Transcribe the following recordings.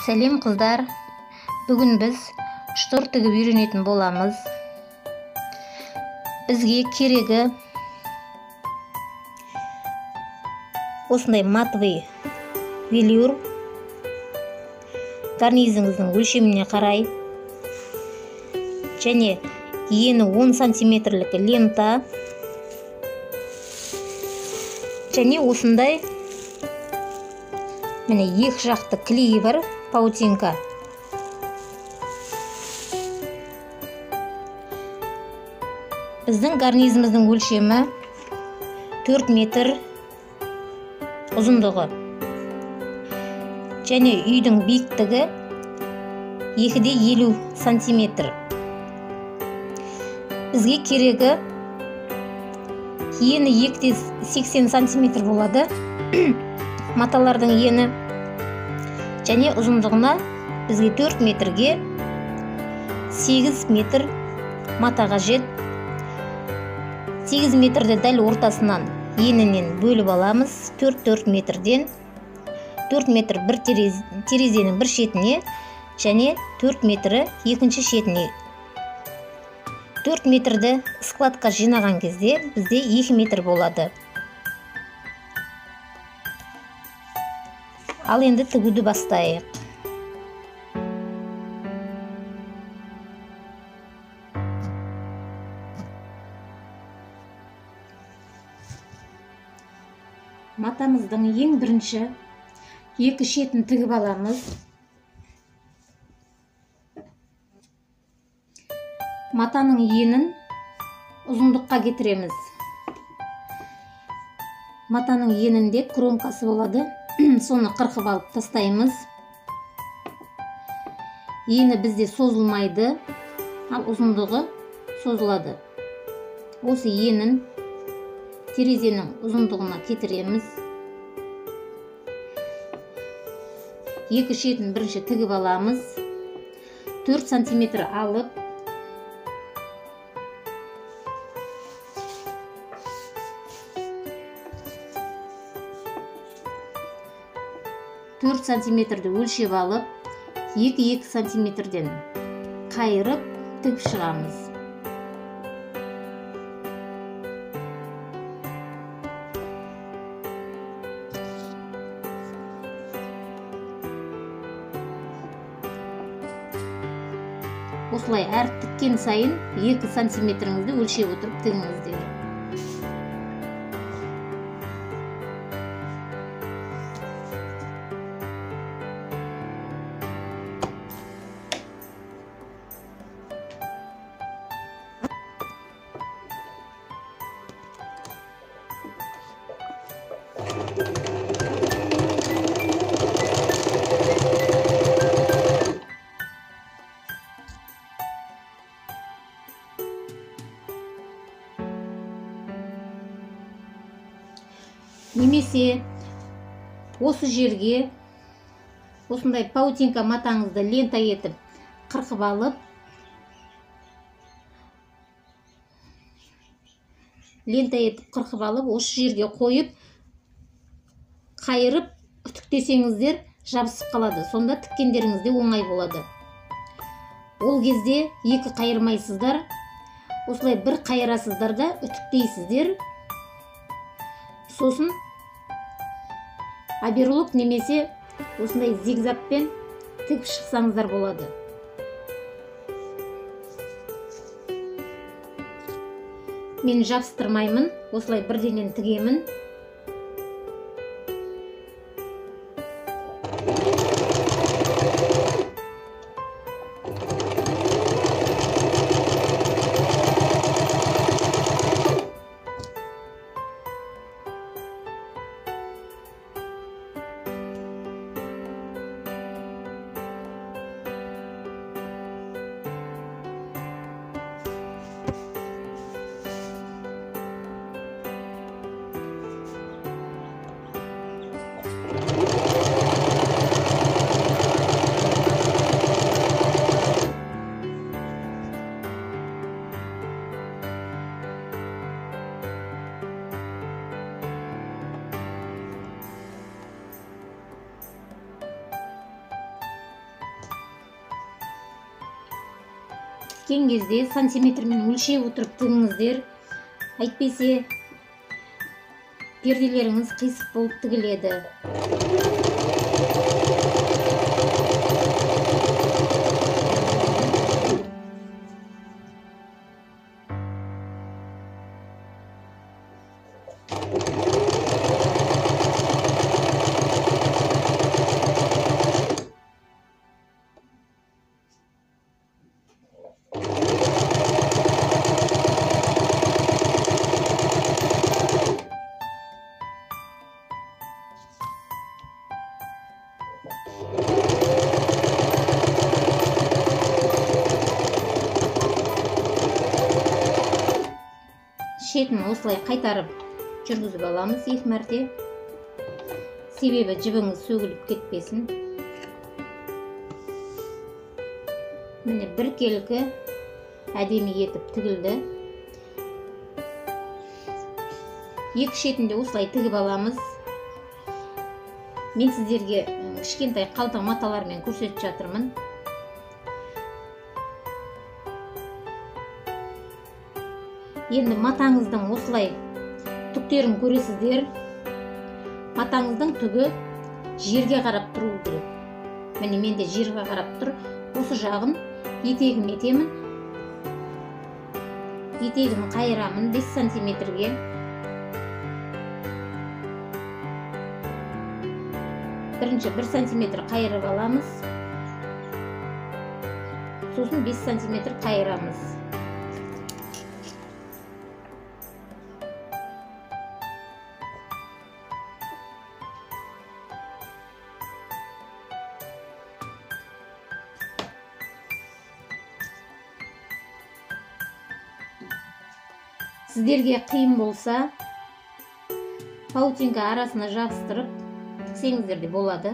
Сәлем қыздар, бүгін біз штор тігіп үйренетін боламыз. Бізге керегі осындай матовый велюр, карнизіңіздің өлшеміне қарай, және ені 10 сантиметрлік лента, және осындай міне екі жақты клей бар, паутинка. Біздің карнизіміздің өлшемі 4 метр ұзындығы, және үйдің биіктігі 2,50 сантиметр. Бізге керегі ені 2,80 сантиметр болады. Маталардың ені және ұзындығына бізге 4 метрге 8 метр мата қажет. 8 метрді дәл ортасынан енінен бөліп аламыз. 4 метрден 4 метр бір терезенің бір шетіне, және 4 метрі екінші шетіне. 4 метрді складқа жинаған кезде бізде 2 метр болады. Ал енді тігуді бастайық. Матамыздың ең бірінші екі шетін тігіп аламыз. Матаның енін ұзындыққа кетіреміз. Матаның енінде кромкасы болады. Соны қырқып алып тастаймыз. Ені бізде созылмайды, ал ұзындығы созылады. Осы енін терезенің ұзындығына кетіреміз. Екі шетін бірінші тігіп аламыз. 4 сантиметр алып, сантиметрді өлшеп алып, 2 сантиметрден қайырып тігіп шығамыз. Осылай әр тіккен сайын 2 сантиметріңізді өлшеп отырып тігіңіздер. Немесе осы жерге осындай паутинка матаңызды лента етіп қырқып алып, осы жерге қойып, қайырып үтіктесеңіздер жабысып қалады. Сонда тіккендеріңізде оңай болады. Ол кезде екі қайырмайсыздар, осылай бір қайырасыздар да үтіктейсіздер. Сосын аберлок немесе осындай зигзагпен тігіп шықсаңыздар болады. Мен жабыстырмаймын, осылай бірденен тігемін. тіккен кезде сантиметрмен өлшеп отырып тігіңіздер. Әйтпесе перделеріңіз қисық болып тігіледі. Шетін осылай қайтарып жүргізіп аламыз 2 мәрте. Себебі жібіңіз сөгіліп кетпесін. Міне біркелкі әдемі етіп тігілді. Екі шетінде осылай тігіп аламыз. Мен сіздерге кішкентай қалта маталармен көрсетіп жатырмын. Енді матаңыздың осылай түктерін көресіздер. Матаңыздың түгі жерге қарап тұру керек. Міне менде жерге қарап тұр. Осы жағын етегім етемін. Етегімі қайырамын 5 сантиметрге. Бірінші 1 сантиметр қайырып аламыз. Сосын 5 сантиметр қайырамыз. Сіздерге қиын болса, паутинка арасына жабыстырып тіксеңіздер де болады.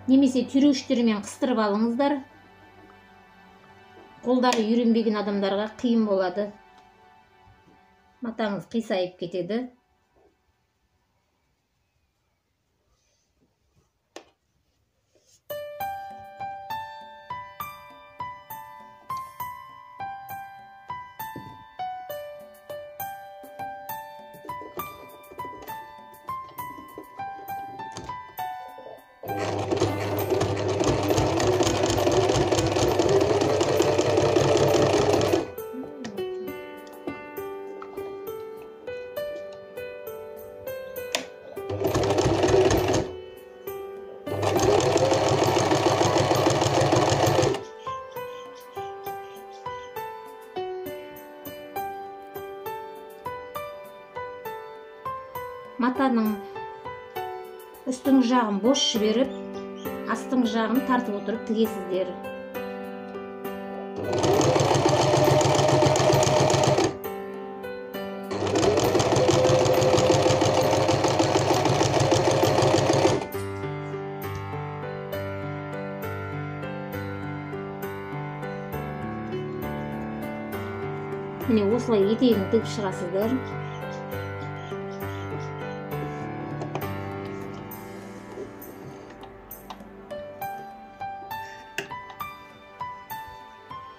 Немесе түйреуіштермен қыстырып алыңыздар. Қолдары үйренбеген адамдарға қиын болады. Матаңыз қисайып кетеді. Матаның үстің жағын бос жіберіп, астың жағын тартып отырып тігесіздер. Міне осылай етегін тігіп шығасыздар.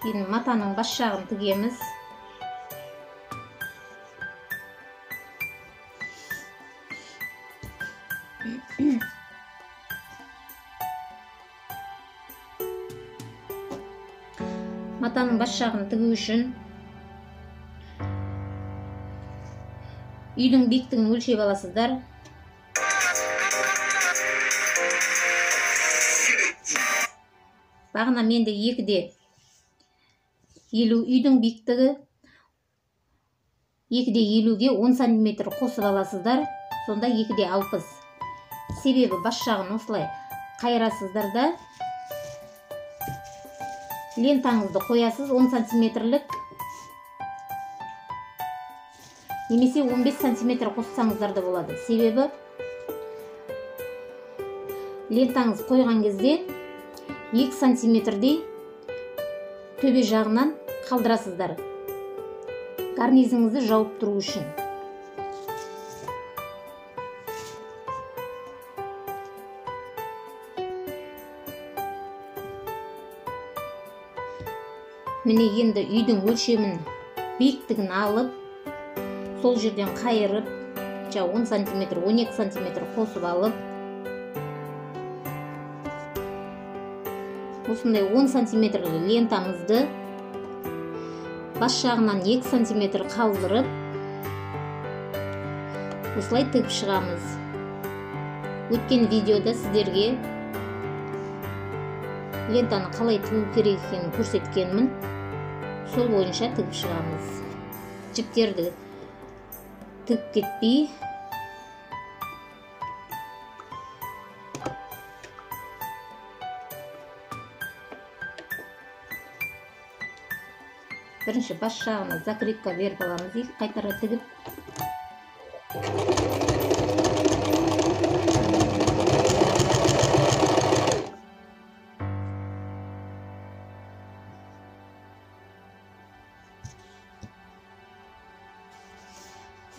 Енді матаның бас жағын тігеміз. Матаның бас жағын тігу үшін үйдің биіктігін өлшеп аласыздар. Бағана менде 2-де 50, үйдің биіктігі 2-де 50-ге 10 сантиметр қосып аласыздар. Сонда 2-де 60. Себебі бас жағын осылай қайырасыздар да лентаңызды қоясыз 10 сантиметрлік. Немесе 15 сантиметр қоссаңыздар да болады. Себебі лентаңыз қойған кезде 2 сантиметрдей төбе жағынан қалдырасыздар. Карнизіңізді жауып тұру үшін. Міне енді үйдің өлшемін, биіктігін алып, сол жерден қайырып, 10 см, 12 см қосып алып, осындай 10 см лентамызды бас жағынан 2 см қалдырып, осылай тігіп шығамыз. Өткен видеода сіздерге лентаны қалай тігу керек екенін көрсеткенмін. Сол бойынша тігіп шығамыз. Жіптерді тігіп кетпей, бірінші бас жағына закрепка беріп аламыз, екі қайтара тігіп.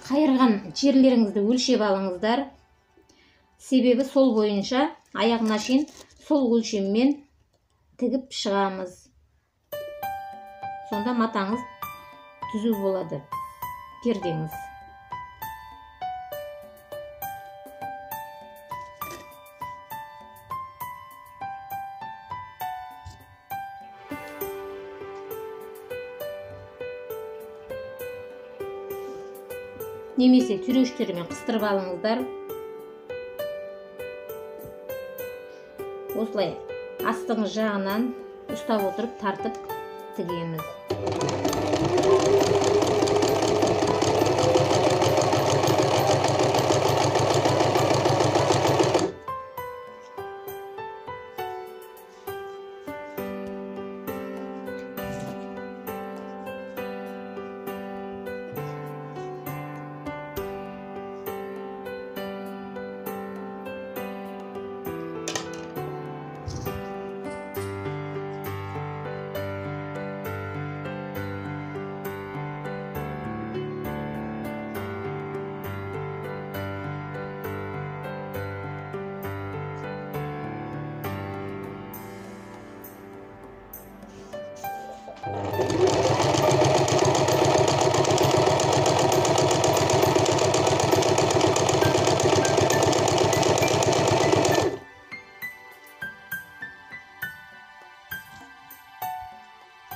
Қайырған жерлеріңізді өлшеп алыңыздар. Себебі сол бойынша аяғына шейін сол өлшеммен тігіп шығамыз. Сонда матаңыз түзу болады, пердеңіз. Немесе түйреуіштермен қыстырып алыңыздар. Осылай астыңғы жағынан ұстап отырып тартып тігеміз.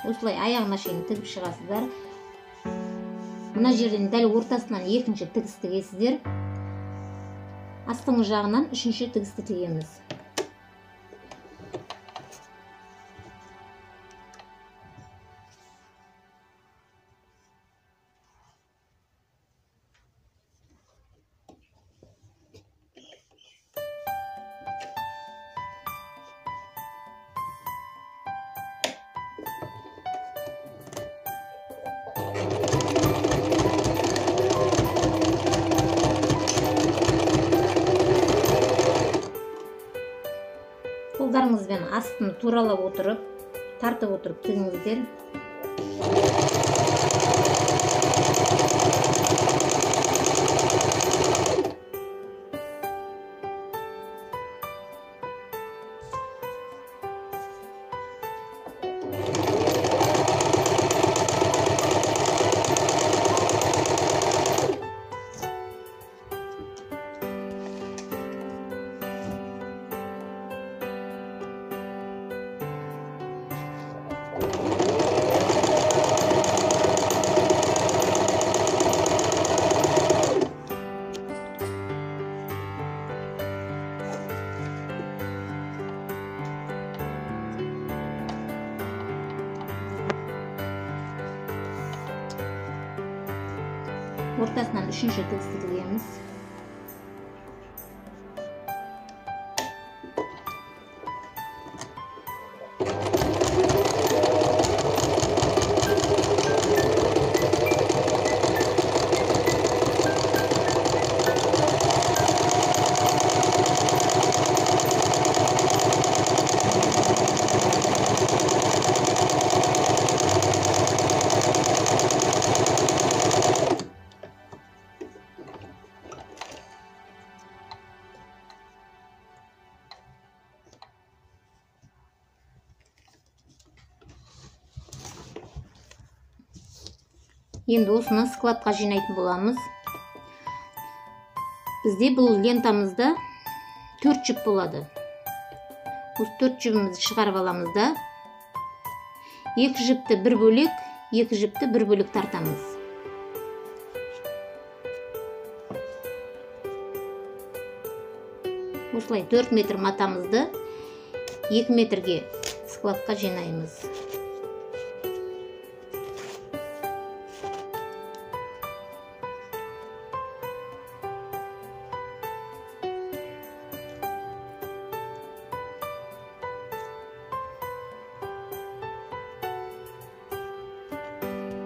Осылай аяғына шейін тігіп шығасыздар. Мына жерден дәл ортасынан екінші тігісті тігесіздер. Астыңғы жағынан үшінші тігісті тігеміз. Қолдарыңызбен астын туралап отырып, тартып отырып тігіңіздер. Ортасынан үшінші тігісті тігеміз. Енді осыны складқа жинайтын боламыз. Бізде бұл лентамызда 4 жіп болады. Осы 4 жібімізді шығарып аламыз да 2 жіпті бір бөлек, 2 жіпті бір бөлек тартамыз. Осылай 4 метр матамызды 2 метрге складқа жинаймыз.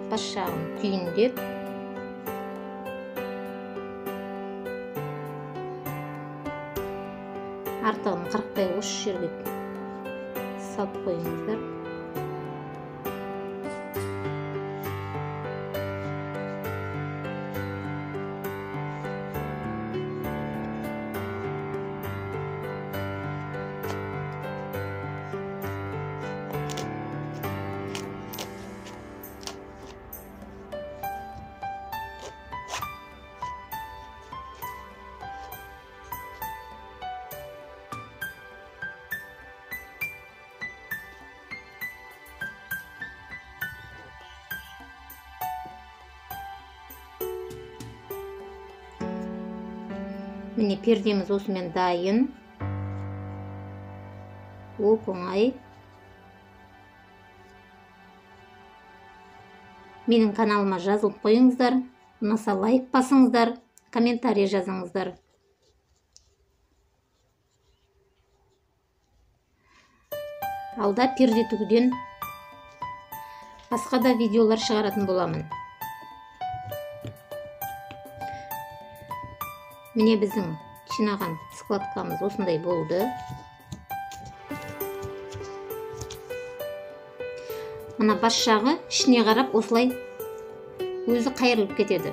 Бас жағын түйіндеп, артығын қырықтай осы жерге салып қойыңыздар. Міне пердеміз осымен дайын. Оп-оңай. Менің каналыма жазылып қойыңыздар. Ұнаса лайк басыңыздар, комментарий жазыңыздар. Алда перде тігуден басқа да видеолар шығаратын боламын. Міне біздің жинаған складкамыз осындай болды. Мына бас жағы ішіне қарап осылай өзі қайырылып кетеді.